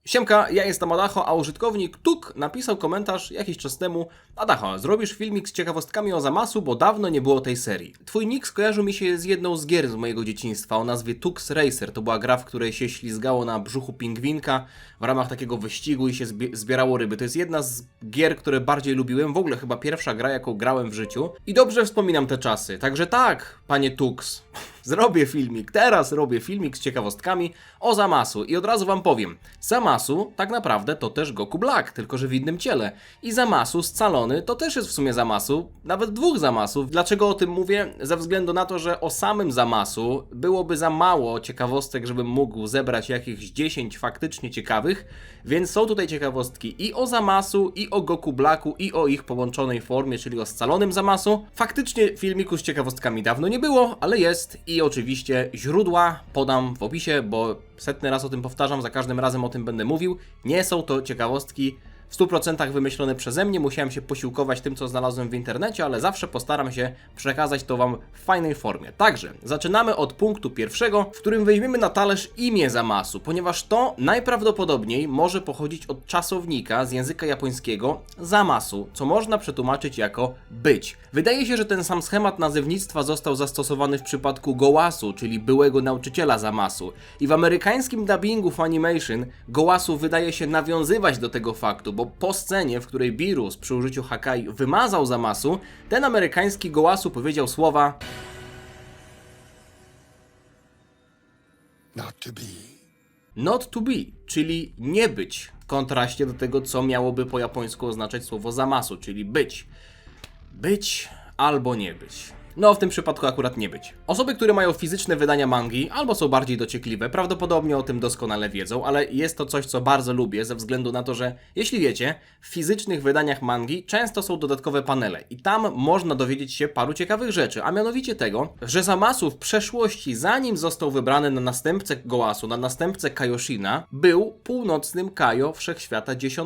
Siemka, ja jestem Adacho, a użytkownik Tuk napisał komentarz jakiś czas temu: Adacho, zrobisz filmik z ciekawostkami o Zamasu, bo dawno nie było tej serii. Twój nick skojarzył mi się z jedną z gier z mojego dzieciństwa o nazwie Tux Racer. To była gra, w której się ślizgało na brzuchu pingwinka w ramach takiego wyścigu i się zbierało ryby. To jest jedna z gier, które bardziej lubiłem, w ogóle chyba pierwsza gra, jaką grałem w życiu. I dobrze wspominam te czasy, także tak, panie Tux. Zrobię filmik, teraz robię filmik z ciekawostkami o Zamasu i od razu wam powiem, Zamasu tak naprawdę to też Goku Black, tylko że w innym ciele. I Zamasu scalony to też jest w sumie Zamasu, nawet dwóch Zamasów. Dlaczego o tym mówię? Ze względu na to, że o samym Zamasu byłoby za mało ciekawostek, żebym mógł zebrać jakichś 10 faktycznie ciekawych, więc są tutaj ciekawostki i o Zamasu, i o Goku Blacku, i o ich połączonej formie, czyli o scalonym Zamasu. Faktycznie filmiku z ciekawostkami dawno nie było, ale jest. I oczywiście źródła podam w opisie, bo setny raz o tym powtarzam, za każdym razem o tym będę mówił. Nie są to ciekawostki w 100% wymyślone przeze mnie, musiałem się posiłkować tym, co znalazłem w internecie, ale zawsze postaram się przekazać to wam w fajnej formie. Także zaczynamy od punktu pierwszego, w którym weźmiemy na talerz imię Zamasu, ponieważ to najprawdopodobniej może pochodzić od czasownika z języka japońskiego Zamasu, co można przetłumaczyć jako być. Wydaje się, że ten sam schemat nazewnictwa został zastosowany w przypadku Gołasu, czyli byłego nauczyciela Zamasu. I w amerykańskim dubbingu Funimation Gołasu wydaje się nawiązywać do tego faktu, bo po scenie, w której Beerus przy użyciu Hakai wymazał Zamasu, ten amerykański Gołasu powiedział słowa Not to be. not to be, czyli nie być, w kontraście do tego, co miałoby po japońsku oznaczać słowo Zamasu, czyli być. Być albo nie być. No, w tym przypadku akurat nie być. Osoby, które mają fizyczne wydania mangi, albo są bardziej dociekliwe, prawdopodobnie o tym doskonale wiedzą, ale jest to coś, co bardzo lubię, ze względu na to, że, jeśli wiecie, w fizycznych wydaniach mangi często są dodatkowe panele i tam można dowiedzieć się paru ciekawych rzeczy, a mianowicie tego, że Zamasu w przeszłości, zanim został wybrany na następcę Gołasu, na następcę Kaioshina, był północnym Kaio Wszechświata X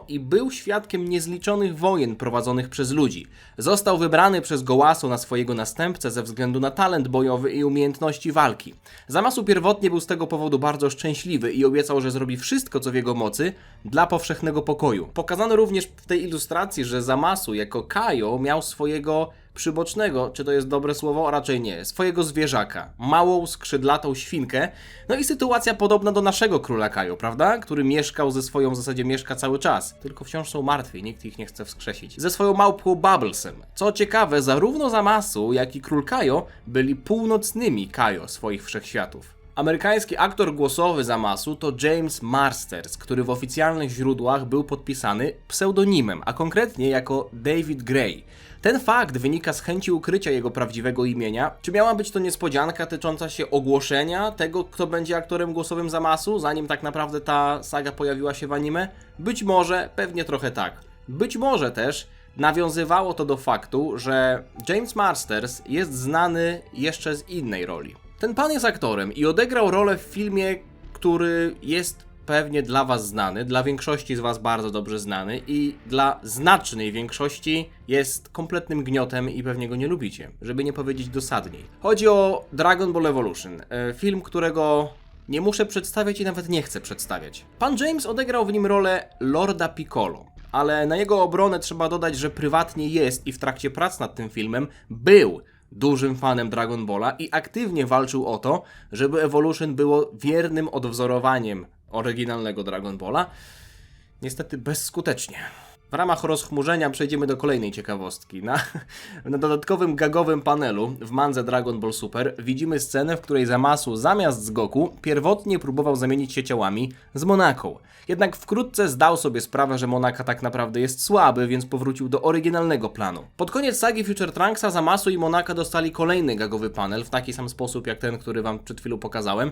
i był świadkiem niezliczonych wojen prowadzonych przez ludzi. Został wybrany przez Gołasu na swojego następcę ze względu na talent bojowy i umiejętności walki. Zamasu pierwotnie był z tego powodu bardzo szczęśliwy i obiecał, że zrobi wszystko, co w jego mocy dla powszechnego pokoju. Pokazano również w tej ilustracji, że Zamasu jako Kaio miał swojego przybocznego, czy to jest dobre słowo? Raczej nie, swojego zwierzaka, małą, skrzydlatą świnkę. No i sytuacja podobna do naszego króla Kaio, prawda? Który mieszkał ze swoją, w zasadzie mieszka cały czas, tylko wciąż są martwi, nikt ich nie chce wskrzesić. Ze swoją małpką Bubblesem. Co ciekawe, zarówno Zamasu, jak i król Kaio byli północnymi Kaio swoich wszechświatów. Amerykański aktor głosowy Zamasu to James Marsters, który w oficjalnych źródłach był podpisany pseudonimem, a konkretnie jako David Gray. Ten fakt wynika z chęci ukrycia jego prawdziwego imienia. Czy miała być to niespodzianka tycząca się ogłoszenia tego, kto będzie aktorem głosowym Zamasu, zanim tak naprawdę ta saga pojawiła się w anime? Być może, pewnie trochę tak. Być może też nawiązywało to do faktu, że James Marsters jest znany jeszcze z innej roli. Ten pan jest aktorem i odegrał rolę w filmie, który jest pewnie dla was znany, dla większości z was bardzo dobrze znany i dla znacznej większości jest kompletnym gniotem i pewnie go nie lubicie, żeby nie powiedzieć dosadniej. Chodzi o Dragon Ball Evolution, film, którego nie muszę przedstawiać i nawet nie chcę przedstawiać. Pan James odegrał w nim rolę Lorda Piccolo, ale na jego obronę trzeba dodać, że prywatnie jest i w trakcie prac nad tym filmem był dużym fanem Dragon Balla i aktywnie walczył o to, żeby Evolution było wiernym odwzorowaniem oryginalnego Dragon Balla. Niestety bezskutecznie. W ramach rozchmurzenia przejdziemy do kolejnej ciekawostki. Na dodatkowym gagowym panelu w mandze Dragon Ball Super widzimy scenę, w której Zamasu zamiast z Goku pierwotnie próbował zamienić się ciałami z Monaką. Jednak wkrótce zdał sobie sprawę, że Monaka tak naprawdę jest słaby, więc powrócił do oryginalnego planu. Pod koniec sagi Future Trunksa Zamasu i Monaka dostali kolejny gagowy panel w taki sam sposób jak ten, który wam przed chwilą pokazałem.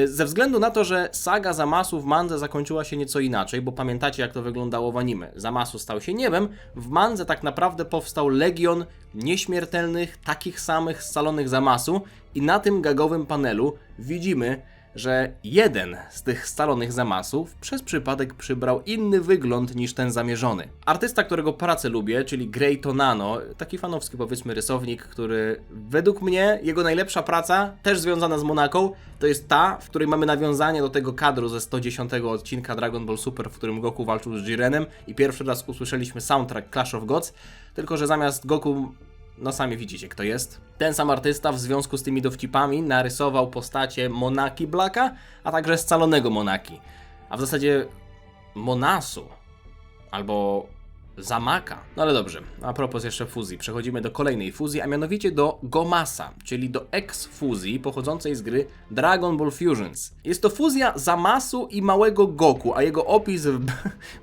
Ze względu na to, że saga Zamasu w mandze zakończyła się nieco inaczej, bo pamiętacie jak to wyglądało w anime. Zamasu stał się niebem, w mandze tak naprawdę powstał legion nieśmiertelnych, takich samych scalonych Zamasu i na tym gagowym panelu widzimy że jeden z tych scalonych Zamasów przez przypadek przybrał inny wygląd niż ten zamierzony. Artysta, którego pracę lubię, czyli Grey Tonano, taki fanowski powiedzmy rysownik, który według mnie, jego najlepsza praca, też związana z Monaką, to jest ta, w której mamy nawiązanie do tego kadru ze 110 odcinka Dragon Ball Super, w którym Goku walczył z Jirenem i pierwszy raz usłyszeliśmy soundtrack Clash of Gods, tylko że zamiast Goku, no sami widzicie kto jest. Ten sam artysta w związku z tymi dowcipami narysował postacie Monaki Blacka, a także scalonego Monaki. A w zasadzie Monasu albo Zamaka. No ale dobrze, a propos jeszcze fuzji, przechodzimy do kolejnej fuzji, a mianowicie do Gomasa, czyli do ex-fuzji pochodzącej z gry Dragon Ball Fusions. Jest to fuzja Zamasu i małego Goku, a jego opis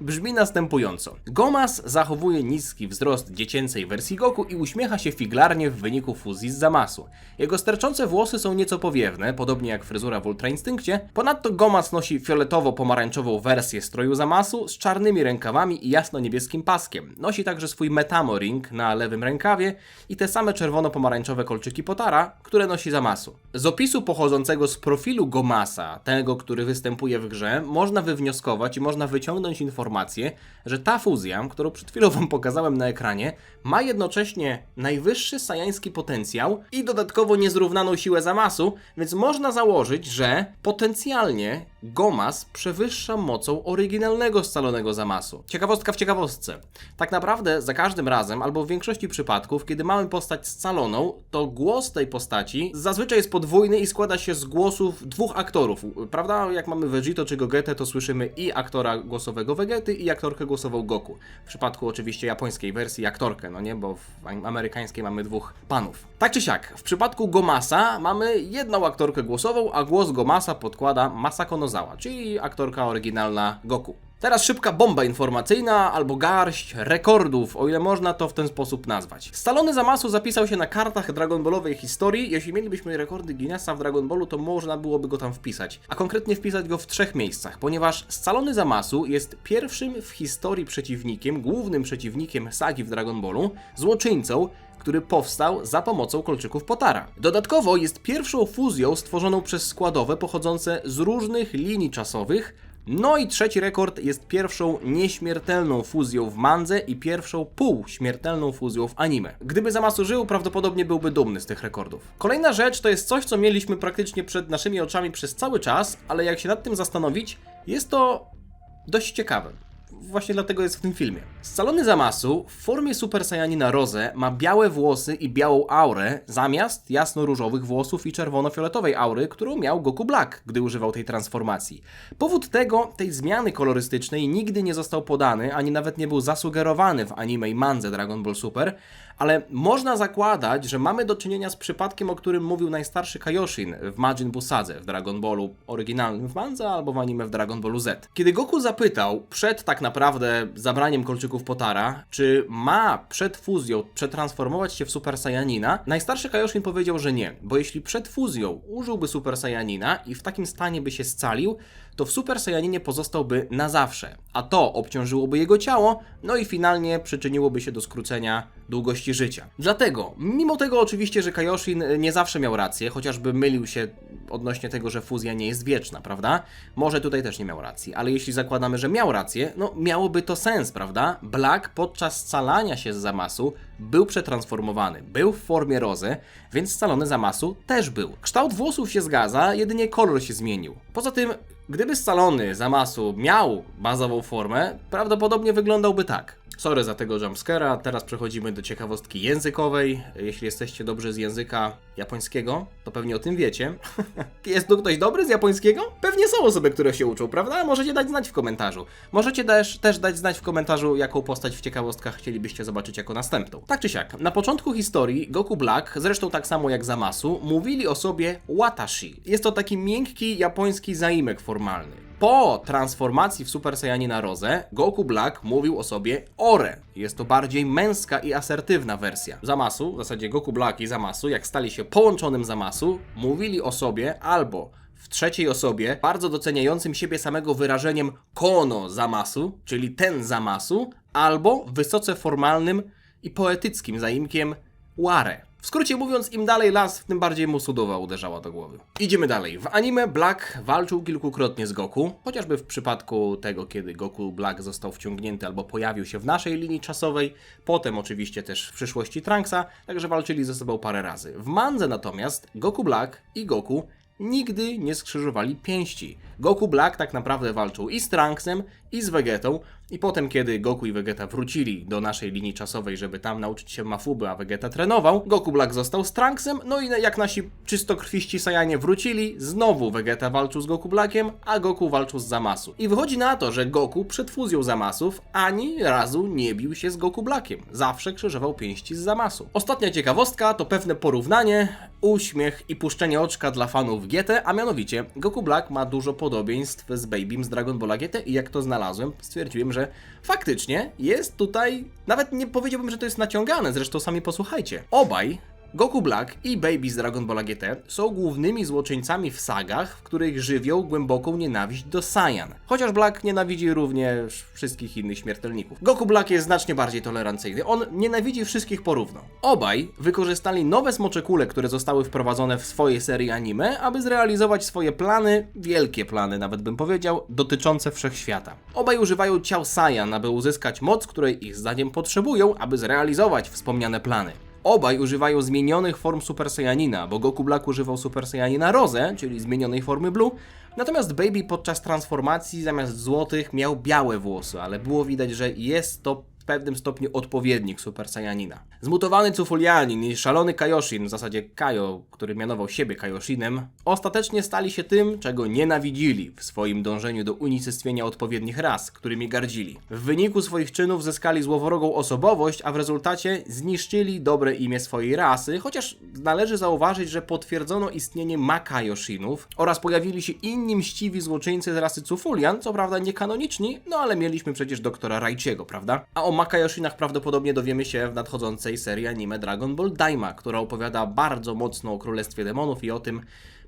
brzmi następująco. Gomas zachowuje niski wzrost dziecięcej wersji Goku i uśmiecha się figlarnie w wyniku fuzji z Zamasu. Jego sterczące włosy są nieco powiewne, podobnie jak fryzura w Ultra Instynkcie. Ponadto Gomas nosi fioletowo-pomarańczową wersję stroju Zamasu z czarnymi rękawami i jasno-niebieskim pasem. Nosi także swój Metamo Ring na lewym rękawie i te same czerwono-pomarańczowe kolczyki Potara, które nosi Zamasu. Z opisu pochodzącego z profilu Gomasa, tego, który występuje w grze, można wywnioskować i można wyciągnąć informację, że ta fuzja, którą przed chwilą wam pokazałem na ekranie, ma jednocześnie najwyższy sajański potencjał i dodatkowo niezrównaną siłę Zamasu, więc można założyć, że potencjalnie Gomas przewyższa mocą oryginalnego scalonego Zamasu. Ciekawostka w ciekawostce. Tak naprawdę za każdym razem, albo w większości przypadków, kiedy mamy postać scaloną, to głos tej postaci zazwyczaj jest podwójny i składa się z głosów dwóch aktorów. Prawda? Jak mamy Vegito czy Gogetę, to słyszymy i aktora głosowego Vegety, i aktorkę głosową Goku. W przypadku oczywiście japońskiej wersji aktorkę, no nie? Bo w amerykańskiej mamy dwóch panów. Tak czy siak, w przypadku Gomasa mamy jedną aktorkę głosową, a głos Gomasa podkłada Masako Nozawa, czyli aktorka oryginalna Goku. Teraz szybka bomba informacyjna albo garść rekordów, o ile można to w ten sposób nazwać. Scalony Zamasu zapisał się na kartach Dragon Ballowej historii. Jeśli mielibyśmy rekordy Guinnessa w Dragon Ballu, to można byłoby go tam wpisać. A konkretnie wpisać go w 3 miejscach, ponieważ Scalony Zamasu jest pierwszym w historii przeciwnikiem, głównym przeciwnikiem sagi w Dragon Ballu, złoczyńcą, który powstał za pomocą kolczyków Potara. Dodatkowo jest pierwszą fuzją stworzoną przez składowe pochodzące z różnych linii czasowych. No i trzeci rekord jest pierwszą nieśmiertelną fuzją w mandze i pierwszą półśmiertelną fuzją w anime. Gdyby Zamasu żył, prawdopodobnie byłby dumny z tych rekordów. Kolejna rzecz to jest coś, co mieliśmy praktycznie przed naszymi oczami przez cały czas, ale jak się nad tym zastanowić, jest to dość ciekawe. Właśnie dlatego jest w tym filmie. Scalony Zamasu w formie Super Saiyanina Rose ma białe włosy i białą aurę zamiast jasno-różowych włosów i czerwono-fioletowej aury, którą miał Goku Black, gdy używał tej transformacji. Powód tej zmiany kolorystycznej nigdy nie został podany, ani nawet nie był zasugerowany w anime i mandze Dragon Ball Super, ale można zakładać, że mamy do czynienia z przypadkiem, o którym mówił najstarszy Kaioshin w Majin Buu Sadze w Dragon Ballu oryginalnym w mandze albo w anime w Dragon Ballu Z. Kiedy Goku zapytał przed tak naprawdę zabraniem kolczyków Potara, czy ma przed fuzją przetransformować się w Super Saiyanina, najstarszy Kaioshin powiedział, że nie, bo jeśli przed fuzją użyłby Super Saiyanina i w takim stanie by się scalił, to w Super Saiyaninie pozostałby na zawsze, a to obciążyłoby jego ciało, no i finalnie przyczyniłoby się do skrócenia długości życia. Dlatego, mimo tego oczywiście, że Kaioshin nie zawsze miał rację, chociażby mylił się odnośnie tego, że fuzja nie jest wieczna, prawda? Może tutaj też nie miał racji, ale jeśli zakładamy, że miał rację, no miałoby to sens, prawda? Black podczas scalania się z Zamasu był przetransformowany, był w formie Rose, więc scalony Zamasu też był. Kształt włosów się zgadza, jedynie kolor się zmienił. Poza tym, gdyby scalony Zamasu miał bazową formę, prawdopodobnie wyglądałby tak. Sorry za tego jumpscare'a, teraz przechodzimy do ciekawostki językowej. Jeśli jesteście dobrzy z języka japońskiego, to pewnie o tym wiecie. Jest tu ktoś dobry z japońskiego? Pewnie są osoby, które się uczą, prawda? Możecie dać znać w komentarzu. Możecie też dać znać w komentarzu, jaką postać w ciekawostkach chcielibyście zobaczyć jako następną. Tak czy siak, na początku historii Goku Black, zresztą tak samo jak Zamasu, mówili o sobie watashi. Jest to taki miękki japoński zaimek formalny. Po transformacji w Super Saiyanina Rose, Goku Black mówił o sobie Ore. Jest to bardziej męska i asertywna wersja. Zamasu, w zasadzie Goku Black i Zamasu, jak stali się połączonym Zamasu, mówili o sobie albo w trzeciej osobie, bardzo doceniającym siebie samego wyrażeniem Kono Zamasu, czyli ten Zamasu, albo wysoce formalnym i poetyckim zaimkiem Ware. W skrócie mówiąc, im dalej las, tym bardziej mu sudowa uderzała do głowy. Idziemy dalej. W anime Black walczył kilkukrotnie z Goku, chociażby w przypadku tego, kiedy Goku Black został wciągnięty albo pojawił się w naszej linii czasowej, potem oczywiście też w przyszłości Trunksa, także walczyli ze sobą parę razy. W mandze natomiast Goku Black i Goku nigdy nie skrzyżowali pięści. Goku Black tak naprawdę walczył i z Trunksem, i z Vegetą, i potem, kiedy Goku i Vegeta wrócili do naszej linii czasowej, żeby tam nauczyć się Mafuby, a Vegeta trenował, Goku Black został z Trunksem, no i jak nasi czystokrwiści Saiyanie wrócili, znowu Vegeta walczył z Goku Blackiem, a Goku walczył z Zamasu. I wychodzi na to, że Goku przed fuzją Zamasów ani razu nie bił się z Goku Blackiem. Zawsze krzyżował pięści z Zamasu. Ostatnia ciekawostka to pewne porównanie, uśmiech i puszczenie oczka dla fanów GT, a mianowicie Goku Black ma dużo podobieństw z Babym z Dragon Balla GT i jak to znalazłem, stwierdziłem, że faktycznie jest tutaj, nawet nie powiedziałbym, że to jest naciągane, zresztą sami posłuchajcie. Obaj, Goku Black i Baby z Dragon Balla GT, są głównymi złoczyńcami w sagach, w których żywią głęboką nienawiść do Saiyan. Chociaż Black nienawidzi również wszystkich innych śmiertelników. Goku Black jest znacznie bardziej tolerancyjny, on nienawidzi wszystkich porówno. Obaj wykorzystali nowe smocze kule, które zostały wprowadzone w swojej serii anime, aby zrealizować swoje plany, wielkie plany nawet bym powiedział, dotyczące wszechświata. Obaj używają ciał Saiyan, aby uzyskać moc, której ich zdaniem potrzebują, aby zrealizować wspomniane plany. Obaj używają zmienionych form Super Saiyanina, bo Goku Black używał Super Saiyanina Rose, czyli zmienionej formy Blue, natomiast Baby podczas transformacji zamiast złotych miał białe włosy, ale było widać, że jest to w pewnym stopniu odpowiednik Super Saiyanina. Zmutowany Cufulianin i szalony Kaioshin, w zasadzie Kaio, który mianował siebie Kaioshinem, ostatecznie stali się tym, czego nienawidzili w swoim dążeniu do unicestwienia odpowiednich ras, którymi gardzili. W wyniku swoich czynów zyskali złoworogą osobowość, a w rezultacie zniszczyli dobre imię swojej rasy, chociaż należy zauważyć, że potwierdzono istnienie Makaioshinów oraz pojawili się inni mściwi złoczyńcy z rasy Cufulian, co prawda niekanoniczni, no ale mieliśmy przecież doktora Raichiego, prawda? A o Makaiosinach prawdopodobnie dowiemy się w nadchodzącej serii anime Dragon Ball Daima, która opowiada bardzo mocno o Królestwie Demonów i o tym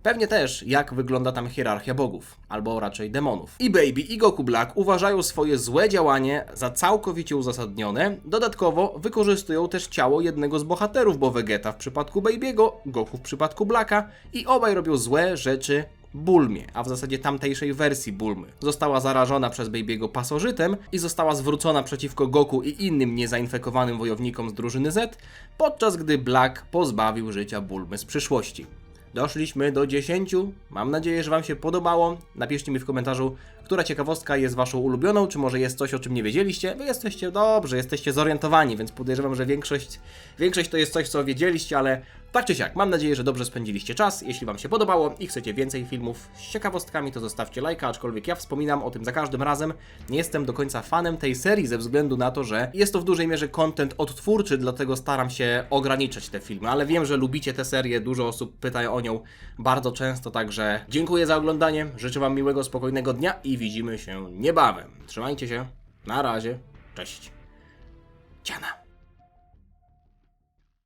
pewnie też, jak wygląda tam hierarchia bogów, albo raczej demonów. I Baby i Goku Black uważają swoje złe działanie za całkowicie uzasadnione, dodatkowo wykorzystują też ciało jednego z bohaterów, bo Vegeta w przypadku Baby'ego, Goku w przypadku Blacka i obaj robią złe rzeczy Bulmie, a w zasadzie tamtejszej wersji Bulmy. Została zarażona przez Baby'ego pasożytem i została zwrócona przeciwko Goku i innym niezainfekowanym wojownikom z drużyny Z, podczas gdy Black pozbawił życia Bulmy z przyszłości. Doszliśmy do 10. Mam nadzieję, że Wam się podobało. Napiszcie mi w komentarzu, która ciekawostka jest Waszą ulubioną, czy może jest coś, o czym nie wiedzieliście. Wy jesteście dobrze, jesteście zorientowani, więc podejrzewam, że większość to jest coś, co wiedzieliście, ale tak czy siak, mam nadzieję, że dobrze spędziliście czas. Jeśli Wam się podobało i chcecie więcej filmów z ciekawostkami, to zostawcie lajka, aczkolwiek ja wspominam o tym za każdym razem. Nie jestem do końca fanem tej serii ze względu na to, że jest to w dużej mierze content odtwórczy, dlatego staram się ograniczać te filmy, ale wiem, że lubicie tę serię, dużo osób pyta o nią bardzo często, także dziękuję za oglądanie, życzę Wam miłego, spokojnego dnia i widzimy się niebawem. Trzymajcie się, na razie, cześć. Ciana.